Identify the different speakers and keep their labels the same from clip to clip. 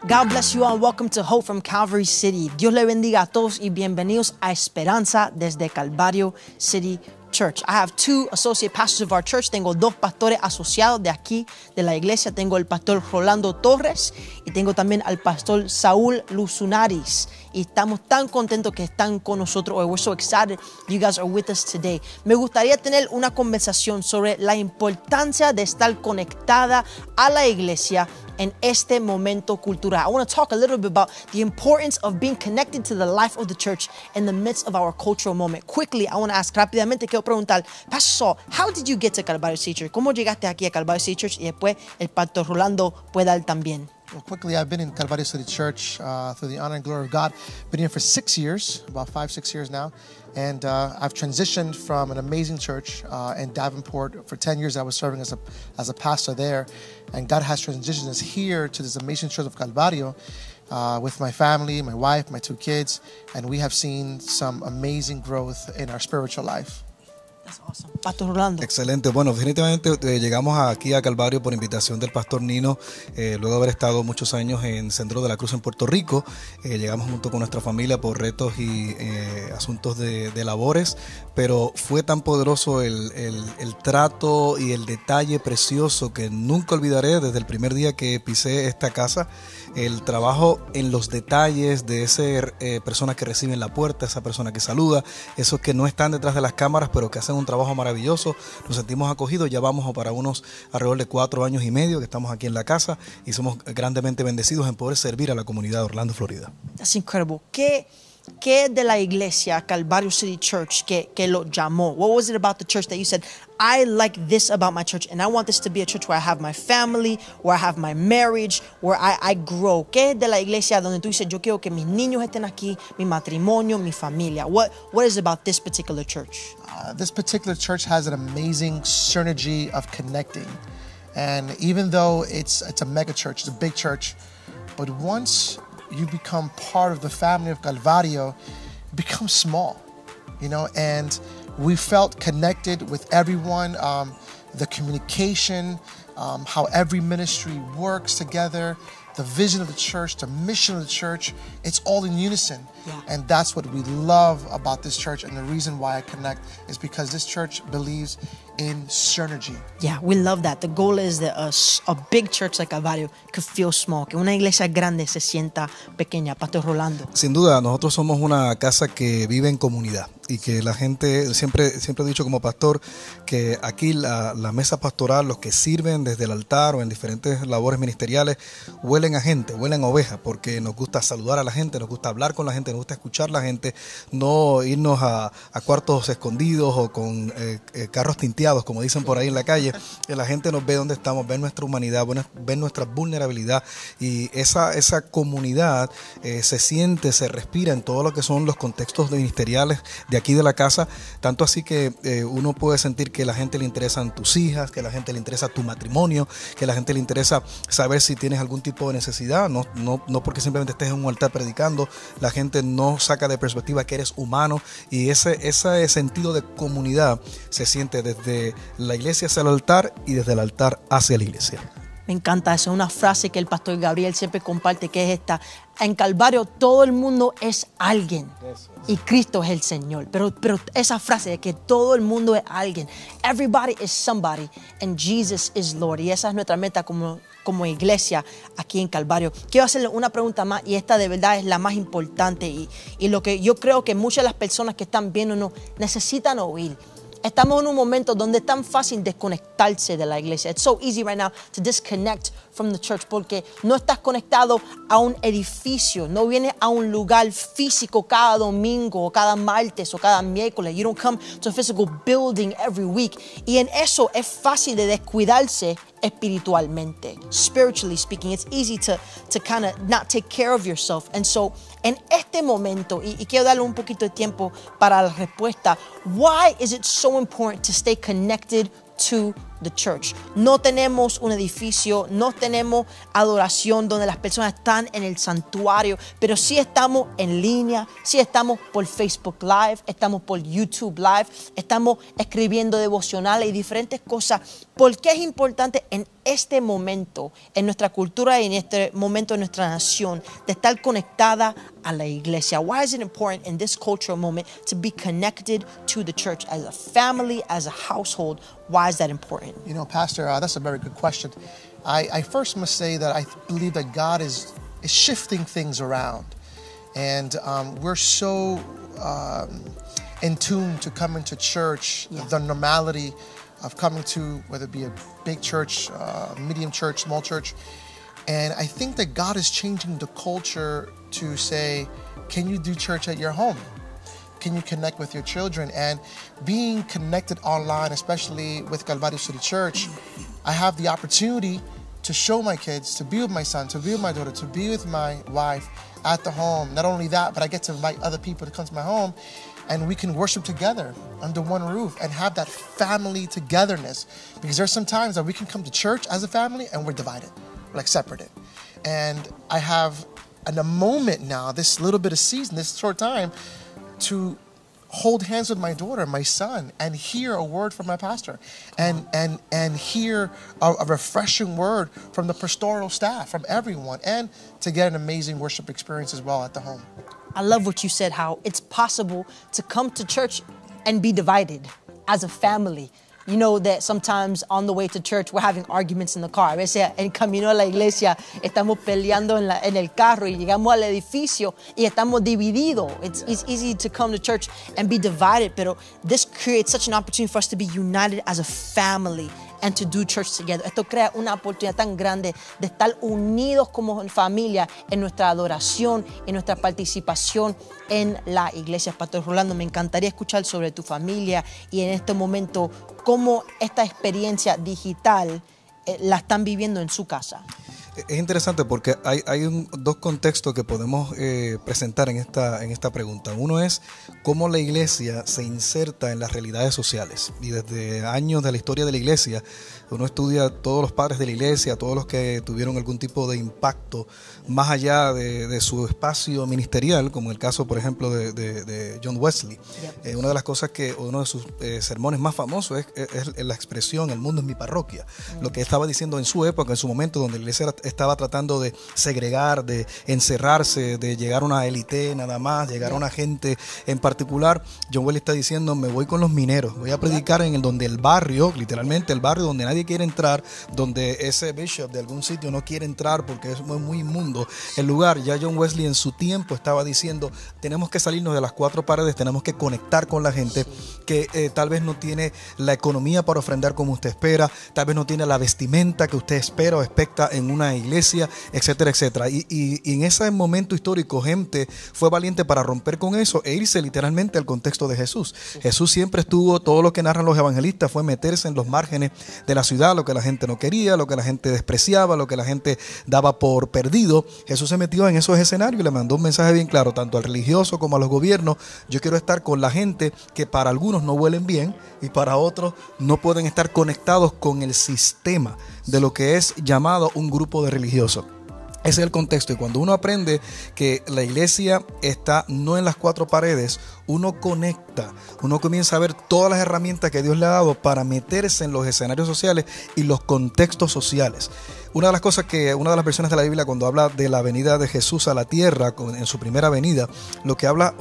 Speaker 1: God bless you all and welcome to Hope from Calvary City. Dios le bendiga a todos y bienvenidos a Esperanza desde Calvario City Church. I have two associate pastors of our church. Tengo dos pastores asociados de aquí, de la iglesia. Tengo el pastor Rolando Torres y tengo también al pastor Saúl Luzunaris. Y estamos tan contentos que están con nosotros hoy. We're so excited you guys are with us today. Me gustaría tener una conversación sobre la importancia de estar conectada a la iglesia en este momento cultural. I want to talk a little bit about the importance of being connected to the life of the church in the midst of our cultural moment. Quickly, I want to ask rápidamente, quiero preguntar, Pastor Saul, how did you get to Calvario City Church? ¿Cómo llegaste aquí a Calvario City Church? Y después el pastor Rolando puede dar también.
Speaker 2: Well, quickly, I've been in Calvario City Church through the honor and glory of God. Been here for 6 years, about 5-6 years now. And I've transitioned from an amazing church in Davenport. For 10 years, I was serving as a pastor there. And God has transitioned us here to this amazing church of Calvario with my family, my wife, my 2 kids. And we have seen some amazing growth in our spiritual life.
Speaker 1: That's awesome. Pastor Rolando.
Speaker 3: Excelente. Bueno, definitivamente llegamos aquí a Calvario por invitación del pastor Nino, luego de haber estado muchos años en Centro de la Cruz en Puerto Rico. Llegamos junto con nuestra familia por retos y asuntos de labores, pero fue tan poderoso el trato y el detalle precioso que nunca olvidaré desde el primer día que pisé esta casa. El trabajo en los detalles de esa persona que recibe en la puerta, esa persona que saluda, esos que no están detrás de las cámaras, pero que hacen un trabajo maravilloso. Nos sentimos acogidos. Ya vamos para unos alrededor de 4 años y medio que estamos aquí en la casa y somos grandemente bendecidos en poder servir a la comunidad de Orlando, Florida.
Speaker 1: That's incredible. ¿Qué de la iglesia Calvario City Church que lo llamó? What was it about the church that you said, I like this about my church and I want this to be a church where I have my family, where I have my marriage, where I grow? ¿Qué es de la iglesia donde tú dices, yo quiero que mis niños estén aquí, mi matrimonio, mi familia? What is it about this particular church?
Speaker 2: This particular church has an amazing synergy of connecting. And even though it's a mega church, it's a big church, but once you become part of the family of Calvario, it becomes small, you know, and we felt connected with everyone, the communication, how every ministry works together, the vision of the church, the mission of the church, it's all in unison. Yeah. And that's what we love about this church, and the reason why I connect is because this church believes in synergy.
Speaker 1: Yeah, we love that. The goal is that a big church like Calvario could feel small, que una iglesia grande se sienta pequeña. Pastor Rolando.
Speaker 3: Sin duda, nosotros somos una casa que vive en comunidad y que la gente, siempre he dicho como pastor, que aquí la mesa pastoral, los que sirven desde el altar o en diferentes labores ministeriales, huelen a gente, huelen a oveja, porque nos gusta saludar a la gente, nos gusta hablar con la gente, nos gusta escuchar a la gente, no irnos a cuartos escondidos o con carros tinteados, como dicen por ahí en la calle. Que la gente nos ve donde estamos, ve nuestra humanidad, ve nuestra vulnerabilidad, y esa comunidad se siente, se respira en todo lo que son los contextos ministeriales de aquí de la casa, tanto así que uno puede sentir que a la gente le interesan tus hijas, que a la gente le interesa tu matrimonio, que a la gente le interesa saber si tienes algún tipo de necesidad, no porque simplemente estés en un altar predicando, la gente no saca de perspectiva que eres humano, y ese sentido de comunidad se siente desde la iglesia hacia el altar y desde el altar hacia la iglesia.
Speaker 1: Me encanta eso, es una frase que el pastor Gabriel siempre comparte, que es esta: en Calvario todo el mundo es alguien y Cristo es el Señor. Pero esa frase de que todo el mundo es alguien, everybody is somebody and Jesus is Lord, y esa es nuestra meta como iglesia aquí en Calvario. Quiero hacerle una pregunta más, y esta de verdad es la más importante y lo que yo creo que muchas de las personas que están viéndonos necesitan oír. Estamos en un momento donde es tan fácil desconectarse de la iglesia. It's so easy right now to disconnect from the church, porque no estás conectado a un edificio, no vienes a un lugar físico cada domingo o cada martes o cada miércoles. You don't come to a physical building every week. Y en eso es fácil de descuidarse espiritualmente. Spiritually speaking, it's easy to kind of not take care of yourself. And so, en este momento, y quiero darle un poquito de tiempo para la respuesta, why is it so important to stay connected to the church? No tenemos un edificio, no tenemos adoración donde las personas están en el santuario, pero sí estamos en línea, sí estamos por Facebook Live, estamos por YouTube Live, estamos escribiendo devocionales y diferentes cosas. ¿Por qué es importante en este momento, en nuestra cultura y en este momento de nuestra nación, de estar conectada a la iglesia? Why is it important in this cultural moment to be connected to the church as a family, as a household? Why is that important?
Speaker 2: You know, Pastor, that's a very good question. I first must say that I believe that God is shifting things around. And we're so in tune to coming to church, the normality of coming to, whether it be a big church, medium church, small church. And I think that God is changing the culture to say, can you do church at your home? Can you connect with your children? And being connected online, especially with Calvario City Church, I have the opportunity to show my kids, to be with my son, to be with my daughter, to be with my wife at the home. Not only that, but I get to invite other people to come to my home, and we can worship together under one roof and have that family togetherness. Because there's some times that we can come to church as a family and we're divided, we're like separated. And I have a moment now, this little bit of season, this short time, to hold hands with my daughter, my son, and hear a word from my pastor, and hear a refreshing word from the pastoral staff, from everyone, and to get an amazing worship experience as well at the home.
Speaker 1: I love what you said, how it's possible to come to church and be divided as a family. You know that sometimes on the way to church we're having arguments in the car. A veces en camino a la iglesia estamos peleando en el carro y llegamos al edificio y estamos divididos. It's easy to come to church and be divided, pero this creates such an opportunity for us to be united as a family and to do church together. Esto crea una oportunidad tan grande de estar unidos como familia en nuestra adoración, en nuestra participación en la iglesia. Pastor Rolando, me encantaría escuchar sobre tu familia y en este momento cómo esta experiencia digital la están viviendo en su casa.
Speaker 3: Es interesante porque hay dos contextos que podemos presentar en esta pregunta. Uno es cómo la iglesia se inserta en las realidades sociales. Y desde años de la historia de la iglesia, uno estudia a todos los padres de la iglesia, a todos los que tuvieron algún tipo de impacto más allá de su espacio ministerial, como el caso, por ejemplo, de John Wesley. Una de las cosas uno de sus sermones más famosos es la expresión, el mundo es mi parroquia. Lo que estaba diciendo en su época, en su momento, donde la iglesia estaba tratando de segregar, de encerrarse, de llegar a una élite nada más, llegar a una gente en particular. John Wesley está diciendo, me voy con los mineros, voy a predicar donde el barrio, literalmente el barrio donde nadie quiere entrar, donde ese bishop de algún sitio no quiere entrar porque es muy inmundo el lugar. Ya John Wesley en su tiempo estaba diciendo, tenemos que salirnos de las cuatro paredes, tenemos que conectar con la gente que tal vez no tiene la economía para ofrendar como usted espera, tal vez no tiene la vestimenta que usted espera o expecta en una iglesia, etcétera, etcétera. Y en ese momento histórico, gente fue valiente para romper con eso e irse literalmente al contexto de Jesús. Jesús siempre estuvo, todo lo que narran los evangelistas fue meterse en los márgenes de la ciudad, lo que la gente no quería, lo que la gente despreciaba, lo que la gente daba por perdido. Jesús se metió en esos escenarios y le mandó un mensaje bien claro, tanto al religioso como a los gobiernos. Yo quiero estar con la gente que para algunos no huelen bien y para otros no pueden estar conectados con el sistema de lo que es llamado un grupo de religiosos. Ese es el contexto, y cuando uno aprende que la iglesia está no en las cuatro paredes, uno conecta, uno comienza a ver todas las herramientas que Dios le ha dado para meterse en los escenarios sociales y los contextos sociales. Una de las cosas que una de las versiones de la Biblia, cuando habla de la venida de Jesús a la tierra en su primera venida, lo que habla,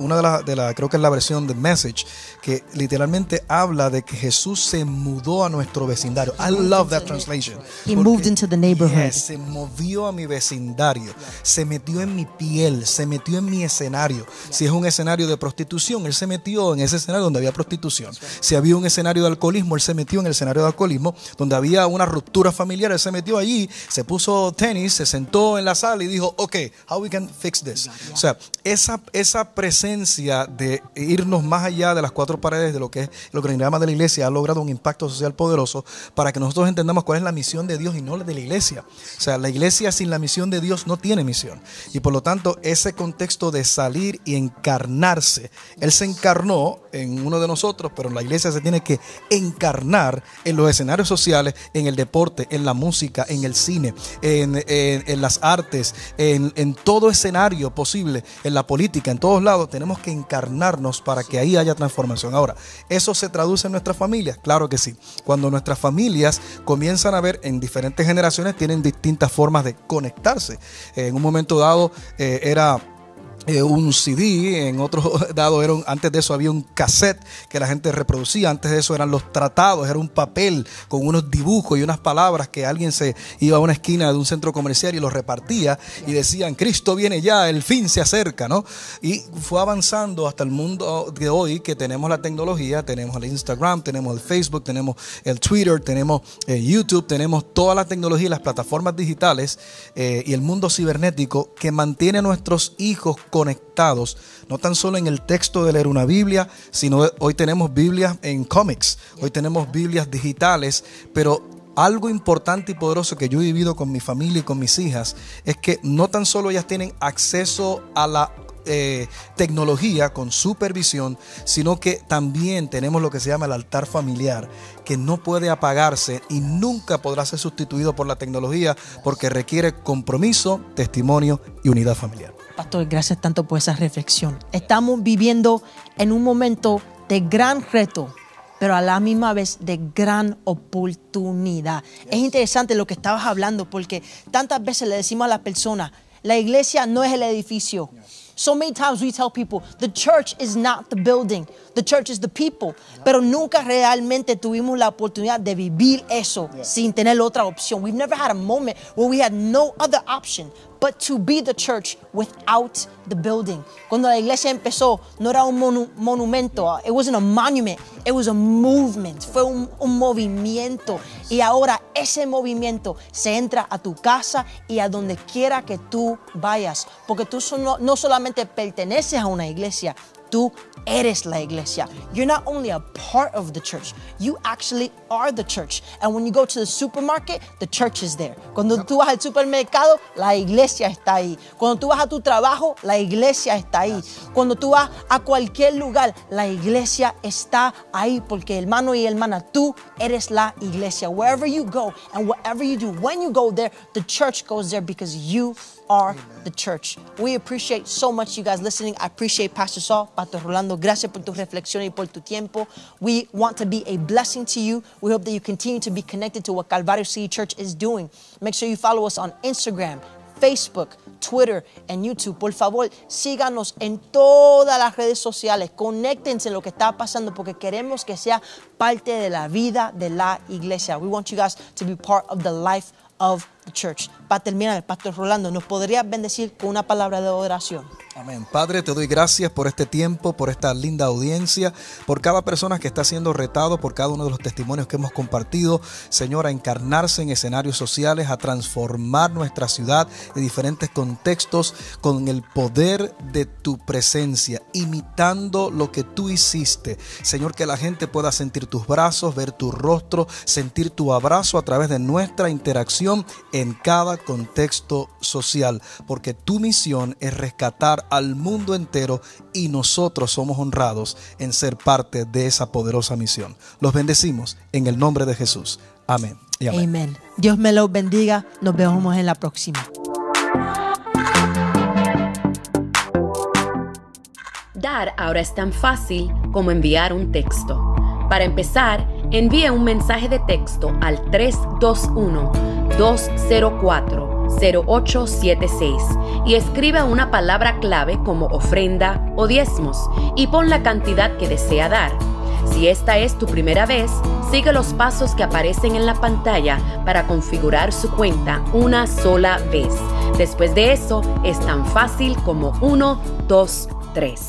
Speaker 3: creo que es la versión de Message, que literalmente habla de que Jesús se mudó a nuestro vecindario. I love that translation.
Speaker 1: He moved into the neighborhood.
Speaker 3: Se movió a mi vecindario, se metió en mi piel, se metió en mi escenario. Si es un escenario de prostitución, Él se metió en ese escenario donde había prostitución. Si había un escenario de alcoholismo, Él se metió en el escenario de alcoholismo. Donde había una ruptura familiar, Él se metió allí. Se puso tenis, se sentó en la sala y dijo, ok, how we can fix this. O sea, esa presencia de irnos más allá de las cuatro paredes de lo que es lo que llama de la iglesia ha logrado un impacto social poderoso para que nosotros entendamos cuál es la misión de Dios y no la de la iglesia. O sea, la iglesia sin la misión de Dios no tiene misión. Y por lo tanto, ese contexto de salir y encarnarse, Él se encarnó en uno de nosotros, pero la iglesia se tiene que encarnar en los escenarios sociales, en el deporte, en la música, en el cine, en las artes, en todo escenario posible, en la política, en todos lados. Tenemos que encarnarnos para que ahí haya transformación. Ahora, ¿eso se traduce en nuestras familias? Claro que sí. Cuando nuestras familias comienzan a ver en diferentes generaciones, tienen distintas formas de conectarse. En un momento dado era un CD, en otro dado antes de eso había un cassette que la gente reproducía, antes de eso eran los tratados, era un papel con unos dibujos y unas palabras que alguien se iba a una esquina de un centro comercial y los repartía y decían: Cristo viene ya, el fin se acerca, ¿no? Y fue avanzando hasta el mundo de hoy, que tenemos la tecnología, tenemos el Instagram, tenemos el Facebook, tenemos el Twitter, tenemos YouTube, tenemos toda la tecnología y las plataformas digitales y el mundo cibernético que mantiene a nuestros hijos conectados, no tan solo en el texto de leer una Biblia, sino hoy tenemos Biblias en cómics, hoy tenemos Biblias digitales, pero algo importante y poderoso que yo he vivido con mi familia y con mis hijas es que no tan solo ellas tienen acceso a la tecnología con supervisión, sino que también tenemos lo que se llama el altar familiar, que no puede apagarse y nunca podrá ser sustituido por la tecnología, porque requiere compromiso, testimonio y unidad familiar.
Speaker 1: Pastor, gracias tanto por esa reflexión. Estamos viviendo en un momento de gran reto, pero a la misma vez de gran oportunidad. Es interesante lo que estabas hablando, porque tantas veces le decimos a la persona: la iglesia no es el edificio. So many times we tell people, the church is not the building, the church is the people. Pero nunca realmente tuvimos la oportunidad de vivir eso sin tener otra opción. We've never had a moment where we had no other option but to be the church without the building. Cuando la iglesia empezó, no era un monumento, it wasn't a monument, it was a movement, fue un movimiento. Y ahora ese movimiento se entra a tu casa y a donde quiera que tú vayas, porque tú no solamente perteneces a una iglesia, tú eres la iglesia. You're not only a part of the church, you actually are the church. And when you go to the supermarket, the church is there. Cuando tú vas al supermercado, la iglesia está ahí. Cuando tú vas a tu trabajo, la iglesia está ahí. Cuando tú vas a cualquier lugar, la iglesia está ahí, porque hermano y hermana, tú eres la iglesia. Wherever you go and whatever you do, when you go there, the church goes there because you are the church. We appreciate so much you guys listening. I appreciate Pastor Saul, Pastor Rolando. Gracias por tu reflexión y por tu tiempo. We want to be a blessing to you. We hope that you continue to be connected to what Calvario City Church is doing. Make sure you follow us on Instagram, Facebook, Twitter and YouTube. Por favor, síganos en todas las redes sociales. Conéctense en lo que está pasando, porque queremos que sea parte de la vida de la iglesia. We want you guys to be part of the life of the church. Para terminar, Pastor Rolando, ¿nos podrías bendecir con una palabra de oración?
Speaker 3: Amén. Padre, te doy gracias por este tiempo, por esta linda audiencia, por cada persona que está siendo retado, por cada uno de los testimonios que hemos compartido, Señor, a encarnarse en escenarios sociales, a transformar nuestra ciudad en diferentes contextos con el poder de tu presencia, imitando lo que tú hiciste. Señor, que la gente pueda sentir tus brazos, ver tu rostro, sentir tu abrazo a través de nuestra interacción en cada contexto social, porque tu misión es rescatar al mundo entero y nosotros somos honrados en ser parte de esa poderosa misión. Los bendecimos en el nombre de Jesús. Amén y amén.
Speaker 1: Amén. Dios me los bendiga. Nos vemos en la próxima.
Speaker 4: Dar ahora es tan fácil como enviar un texto. Para empezar, envíe un mensaje de texto al 321-204-0876 y escriba una palabra clave como ofrenda o diezmos y pon la cantidad que desea dar. Si esta es tu primera vez, sigue los pasos que aparecen en la pantalla para configurar su cuenta una sola vez. Después de eso, es tan fácil como 1, 2, 3.